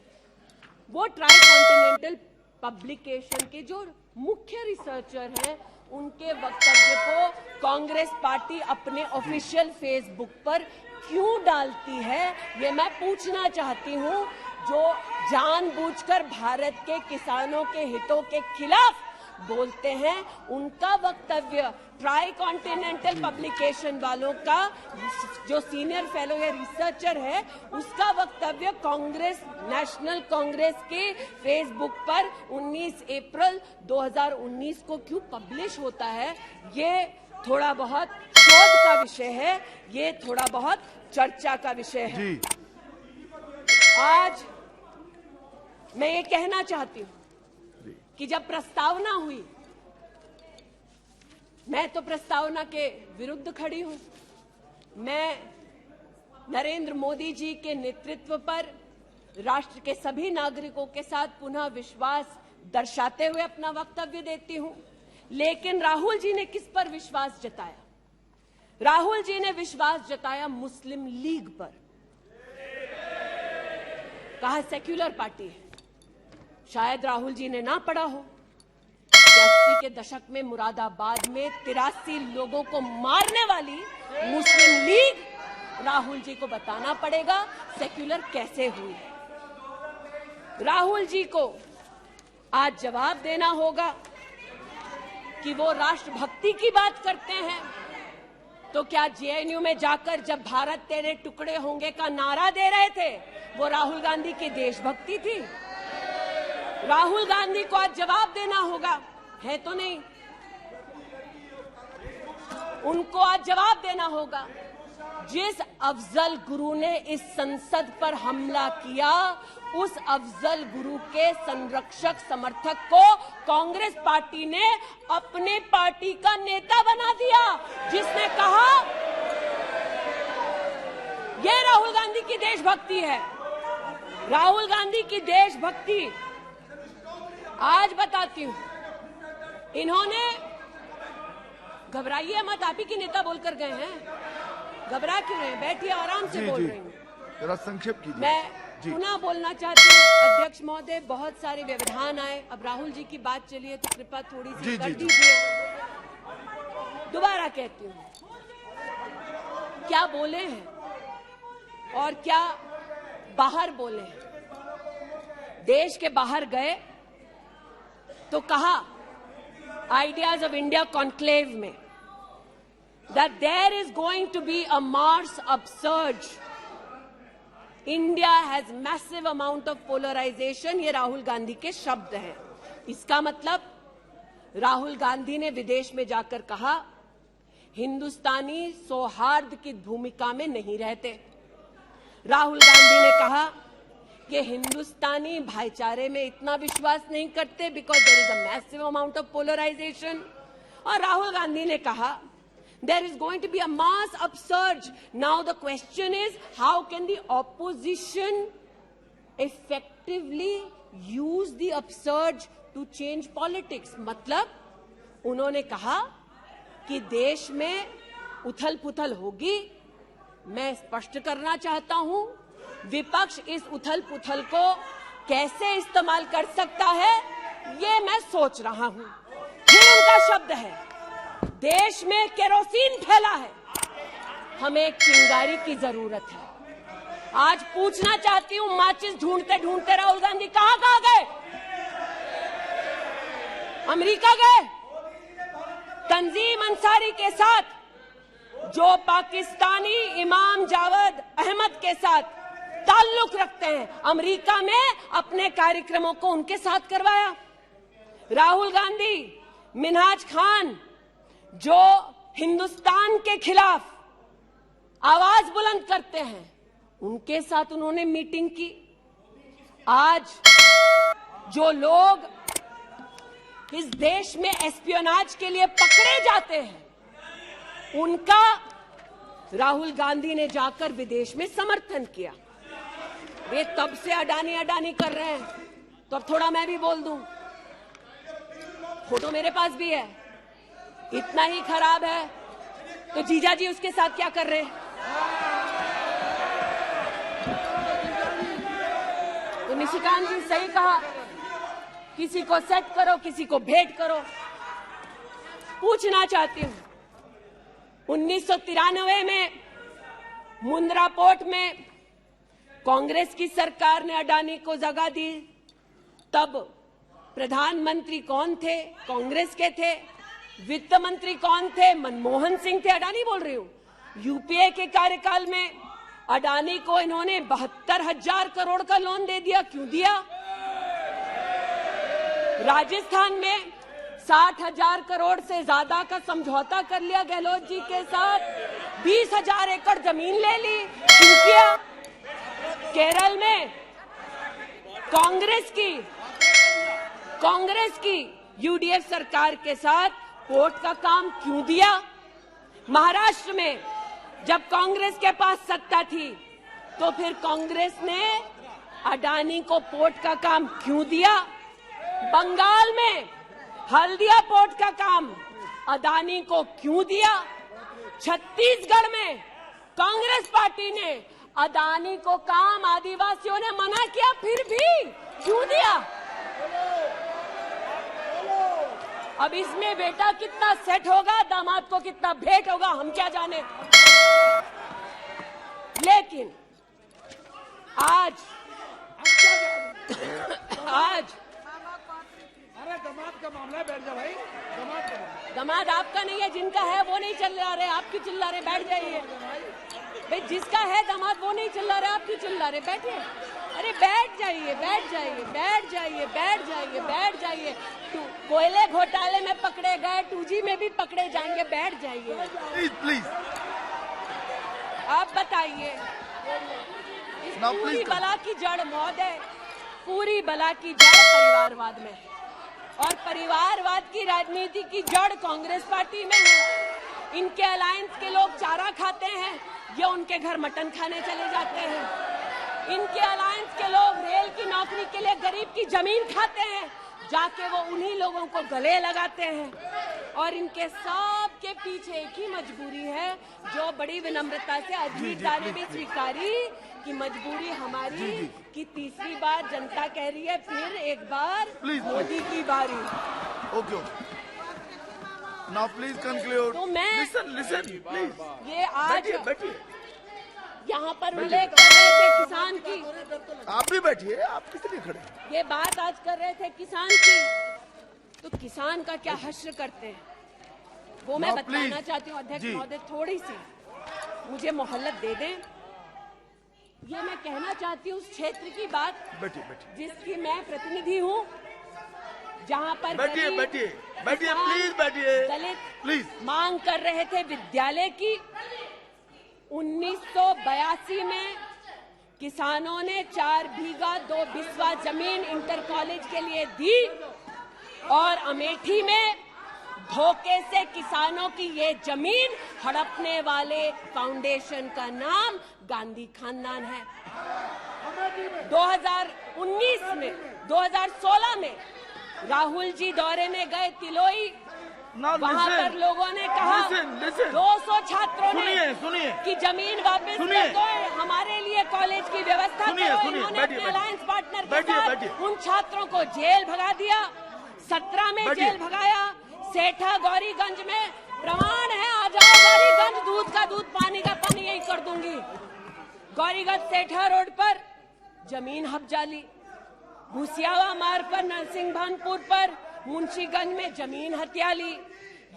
वो ट्राई कॉन्टिनेंटल पब्लिकेशन के जो मुख्य रिसर्चर हैं उनके वक्तव्य को कांग्रेस पार्टी अपने ऑफिशियल फेसबुक पर क्यों डालती है, ये मैं पूछना चाहती हूं। जो जानबूझकर भारत के किसानों के हितों के खिलाफ बोलते हैं, उनका वक्तव्य ट्राई कॉन्टिनेंटल पब्लिकेशन वालों का जो सीनियर फेलो या रिसर्चर है उसका वक्तव्य कांग्रेस, नेशनल कांग्रेस के फेसबुक पर 19 अप्रैल 2019 को क्यों पब्लिश होता है, ये थोड़ा बहुत शोध का विषय है, ये थोड़ा बहुत चर्चा का विषय है। आज मैं ये कहना चाहती हूं कि जब प्रस्तावना हुई, मैं तो प्रस्तावना के विरुद्ध खड़ी हूं। मैं नरेंद्र मोदी जी के नेतृत्व पर राष्ट्र के सभी नागरिकों के साथ पुनः विश्वास दर्शाते हुए अपना वक्तव्य देती हूं। लेकिन राहुल जी ने किस पर विश्वास जताया? राहुल जी ने विश्वास जताया मुस्लिम लीग पर। कहा सेक्युलर पार्टी है। शायद राहुल जी ने ना पढ़ा हो। 80 के दशक में मुरादाबाद में 83 लोगों को मारने वाली मुस्लिम लीग, राहुल जी को बताना पड़ेगा सेक्युलर कैसे हुई। राहुल जी को आज जवाब देना होगा कि वो राष्ट्रभक्ति की बात करते हैं तो क्या जेएनयू में जाकर जब भारत तेरे टुकड़े होंगे का नारा दे रहे थे वो राहुल गांधी की देशभक्ति थी? राहुल गांधी को आज जवाब देना होगा, है तो नहीं। उनको आज जवाब देना होगा। जिस अफजल गुरु ने इस संसद पर हमला किया, उस अफजल गुरु के संरक्षक समर्थक को कांग्रेस पार्टी ने अपने पार्टी का नेता बना दिया, जिसने कहा यह राहुल गांधी की देशभक्ति है। राहुल गांधी की देशभक्ति आज बताती हूं। इन्होंने, घबराइए मत, आप ही के नेता बोलकर गए हैं, घबरा क्यों रहे हैं? बैठिए, आराम से बोल रही हूं। जरा संक्षेप कीजिए। मैं पुनः बोलना चाहती हूं, अध्यक्ष महोदय, बहुत सारे व्यवधान आए। अब राहुल जी की बात चली है तो कृपा थोड़ी सी कर दीजिए। दोबारा कहती हूं, क्या बोले हैं और क्या बाहर बोले हैं। देश के बाहर गए तो कहा आइडियाज ऑफ इंडिया कॉन्क्लेव में that there is going to be a Mars upsurge. India has massive amount of polarization. ये राहुल गांधी के शब्द हैं। इसका मतलब राहुल गांधी ने विदेश में जाकर कहा हिंदुस्तानी सौहार्द की भूमिका में नहीं रहते। राहुल गांधी ने कहा कि हिंदुस्तानी भाईचारे में इतना विश्वास नहीं करते because there is a massive amount of polarisation. और राहुल गांधी ने कहा there is going to be a mass upsurge. Now the question is, how can the opposition effectively use the upsurge to change politics? मतलब उन्होंने कहा कि देश में उथल-पुथल होगी। मैं स्पष्ट करना चाहता हूं, विपक्ष इस उथल-पुथल को कैसे इस्तेमाल कर सकता है, ये मैं सोच रहा हूं। फिर उनका शब्द है, देश में केरोसिन फैला है, हमें एक चिंगारी की जरूरत है। आज पूछना चाहती हूं, माचिस ढूंढते ढूंढते राहुल गांधी कहां गए? अमेरिका गए? तंजीम अंसारी के साथ, जो पाकिस्तानी इमाम जावेद अहमद के साथ ताल्लुक रखते हैं, अमेरिका में अपने कार्यक्रमों को उनके साथ करवाया। राहुल गांधी, मिन्हाज खान, जो हिंदुस्तान के खिलाफ आवाज बुलंद करते हैं, उनके साथ उन्होंने मीटिंग की। आज जो लोग इस देश में एस्पियोनाज के लिए पकड़े जाते हैं, उनका राहुल गांधी ने जाकर विदेश में समर्थन किया। वे तब से अडानी अडानी कर रहे हैं, तो अब थोड़ा मैं भी बोल दूं। फोटो मेरे पास भी है। इतना ही खराब है तो जीजा जी उसके साथ क्या कर रहे हैं? तो निशिकांत जी सही कहा, किसी को सेट करो, किसी को भेंट करो। पूछना चाहती हूं, 1993 में मुंद्रा पोर्ट में कांग्रेस की सरकार ने अडानी को जगह दी। तब प्रधानमंत्री कौन थे? कांग्रेस के थे। वित्त मंत्री कौन थे? मनमोहन सिंह थे। अडानी बोल रही हूं। यूपीए के कार्यकाल में अडानी को इन्होंने 72,000 करोड़ का लोन दे दिया। क्यों दिया? राजस्थान में 60,000 करोड़ से ज्यादा का समझौता कर लिया गहलोत जी के साथ। 20,000 एकड़ जमीन ले ली। क्यों किया? केरल में कांग्रेस की यूडीएफ सरकार के साथ पोर्ट का काम क्यों दिया? महाराष्ट्र में जब कांग्रेस के पास सत्ता थी तो फिर कांग्रेस ने अडानी को पोर्ट का काम क्यों दिया? बंगाल में हल्दिया पोर्ट का काम अडानी को क्यों दिया? छत्तीसगढ़ में कांग्रेस पार्टी ने अडानी को काम आदिवासियों ने मना किया, फिर भी क्यों दिया? अब इसमें बेटा कितना सेट होगा, दामाद को कितना भेंट होगा, हम क्या जाने। लेकिन आज अरे दामाद का मामला है, बैठ जा भाई। दामाद आपका नहीं है, जिनका है वो नहीं चिल्ला रहे, आप क्यों चिल्ला रहे? बैठ जाइए भाई। जिसका है दामाद वो नहीं चिल्ला रहे, आप क्यों चिल्ला रहे? बैठिए। अरे बैठ जाइए, बैठ जाइए, बैठ जाइए, बैठ जाइए, बैठ जाइए। कोयले घोटाले में पकड़े गए, 2G में भी पकड़े जाएंगे। बैठ जाइए प्लीज। आप बताइए, इस पूरी बला की जड़ मौत है। पूरी बला की जड़ परिवारवाद में, और परिवारवाद की राजनीति की जड़ कांग्रेस पार्टी में है। इनके अलायंस के लोग चारा खाते हैं, ये उनके घर मटन खाने चले जाते हैं। इनके अलायंस के लोग रेल की नौकरी के लिए गरीब की जमीन खाते हैं, जाके वो उन्हीं लोगों को गले लगाते हैं। और इनके सब के पीछे एक ही मजबूरी है, जो बड़ी विनम्रता से अजीत दा ने भी स्वीकारी कि मजबूरी हमारी कि तीसरी बार जनता कह रही है, फिर एक बार मोदी की बारी। Okay, now please conclude. तो मैं लिसन प्लीज। ये आज बैठिए। यहाँ पर उल्लेख कर रहे थे किसान की। आप भी बैठिए, आप किस लिए खड़े? ये बात आज कर रहे थे किसान की, तो किसान का क्या हश्र करते हैं वो मैं बताना चाहती हूँ। अध्यक्ष महोदय थोड़ी सी मुझे मोहल्लत दे दें। ये मैं कहना चाहती हूँ उस क्षेत्र की बात, जिसकी मैं प्रतिनिधि हूँ, जहाँ पर बैठिए प्लीज, बैठिए दलित प्लीज मांग कर रहे थे विद्यालय की। 1982 में किसानों ने 4 बीघा 2 बिस्वा जमीन इंटर कॉलेज के लिए दी, और अमेठी में धोखे से किसानों की ये जमीन हड़पने वाले फाउंडेशन का नाम गांधी खानदान है। 2016 में राहुल जी दौरे में गए तिलोई, वहाँ पर लोगों ने कहा 200 छात्रों ने सुनिए कि जमीन वापस कर दो, हमारे लिए कॉलेज की व्यवस्था करो। इन्होंने अपने अलायंस पार्टनर के साथ उन छात्रों को जेल भगा दिया। 17 में जेल भगाया। सेठा गौरीगंज में प्रमाण है, आ जाओ गौरीगंज, दूध का दूध, पानी का पानी, यही कर दूंगी। गौरीगंज सेठा रोड पर जमीन हब्जाली, भूसियावा मार्ग पर नरसिंहभानपुर पर मुंशीगंज में जमीन हथियाली।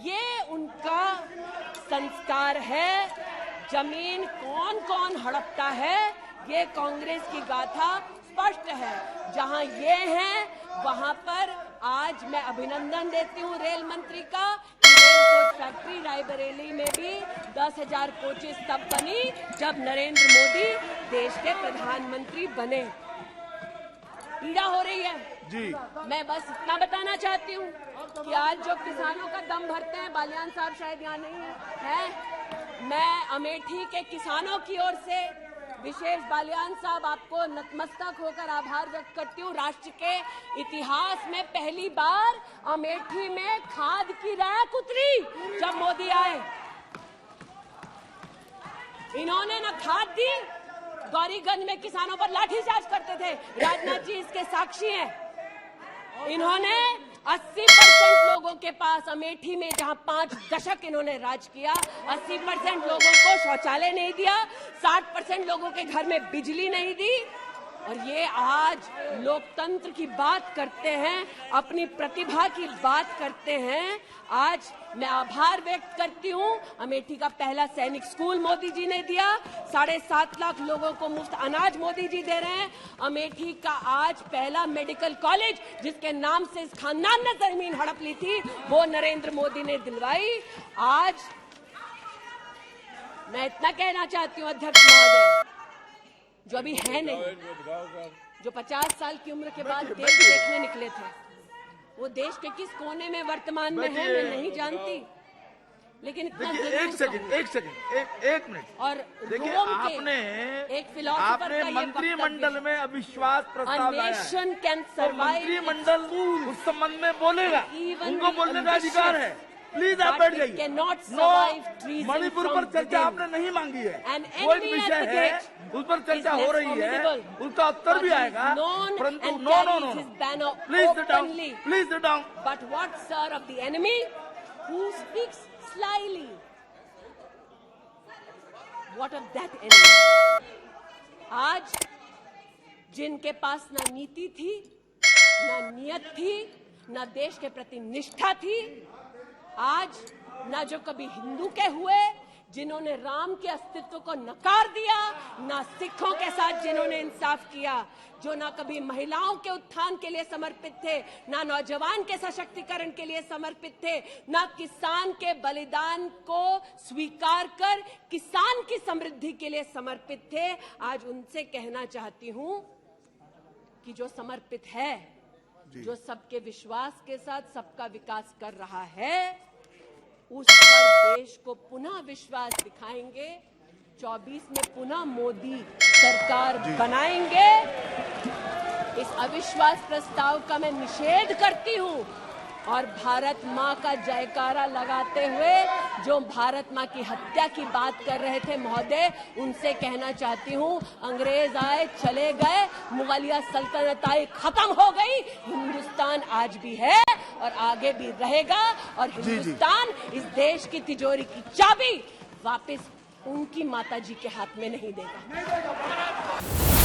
ये उनका संस्कार है। जमीन कौन कौन हड़पता है, ये कांग्रेस की गाथा स्पष्ट है। जहां ये हैं, वहां पर आज मैं अभिनंदन देती हूं रेल मंत्री का, कि रेल कोच फैक्ट्री रायबरेली में भी 10,000 कोचेस तब बनी जब नरेंद्र मोदी देश के प्रधानमंत्री बने। पीड़ा हो रही है जी। मैं बस इतना बताना चाहती हूँ कि आज जो किसानों का दम भरते हैं, बालियान साहब शायद यहाँ नहीं है, मैं अमेठी के किसानों की ओर से विशेष बालियान साहब आपको नतमस्तक होकर आभार व्यक्त करती हूँ। राष्ट्र के इतिहास में पहली बार अमेठी में खाद की रैक उतरी जब मोदी आए। इन्होंने न खाद दी, गौरीगंज में किसानों पर लाठीचार्ज करते थे, राजनाथ जी इसके साक्षी हैं। इन्होंने 80% लोगों के पास अमेठी में, जहां 5 दशक इन्होंने राज किया, 80% लोगों को शौचालय नहीं दिया, 60% लोगों के घर में बिजली नहीं दी। और ये आज लोकतंत्र की बात करते हैं, अपनी प्रतिभा की बात करते हैं। आज मैं आभार व्यक्त करती हूँ, अमेठी का पहला सैनिक स्कूल मोदी जी ने दिया, 7.5 लाख लोगों को मुफ्त अनाज मोदी जी दे रहे हैं। अमेठी का आज पहला मेडिकल कॉलेज, जिसके नाम से इस खानदान ने जमीन हड़प ली थी, वो नरेंद्र मोदी ने दिलवाई। आज मैं इतना कहना चाहती हूँ अध्यक्ष महोदय, जो अभी है नहीं, जो 50 साल की उम्र के बाद देश देखने निकले थे, वो देश के किस कोने में वर्तमान में है मैं नहीं जानती, लेकिन इतना देखिए, जरूर एक सेकंड, एक मिनट। और देखिए, रोम के आपने एक फिलोसोफर का ये मंत्रिमंडल वक्तव्य, में अविश्वास प्रस्ताव लाया है। नेशन कैन तो सर्वाइव, मंत्रिमंडल उस संबंध में बोलेगा, Even उनको बोलने का ambitious, अधिकार है। प्लीज आप बैठ but it जाइए। cannot survive no, treason Manipur from पर चर्चा within. आपने नहीं मांगी है, An वो एक enemy विषय at the है, gate उस पर चर्चा is हो less रही है, formidable, उसका उत्तर but भी he is आएगा, known परंतु and no no carries no, his banner please sit down, openly. Please sit down. But what, sir, of the enemy who speaks slyly? What of that enemy? आज जिनके पास ना नीति थी, ना नियत थी, ना देश के प्रति निष्ठा थी, आज ना जो कभी हिंदू के हुए, जिन्होंने राम के अस्तित्व को नकार दिया, ना सिखों के साथ जिन्होंने इंसाफ किया, जो ना कभी महिलाओं के उत्थान के लिए समर्पित थे, ना नौजवान के सशक्तिकरण के लिए समर्पित थे, ना किसान के बलिदान को स्वीकार कर किसान की समृद्धि के लिए समर्पित थे। आज उनसे कहना चाहती हूं कि जो समर्पित है, जो सबके विश्वास के साथ सबका विकास कर रहा है, उस पर देश को पुनः विश्वास दिखाएंगे। 24 में पुनः मोदी सरकार बनाएंगे। इस अविश्वास प्रस्ताव का मैं निषेध करती हूं और भारत मां का जयकारा लगाते हुए जो भारत मां की हत्या की बात कर रहे थे महोदय, उनसे कहना चाहती हूं, अंग्रेज आए चले गए, मुगलिया सल्तनत आई खत्म हो गई, हिंदुस्तान आज भी है और आगे भी रहेगा। और हिंदुस्तान इस देश की तिजोरी की चाबी वापस उनकी माताजी के हाथ में नहीं देगा।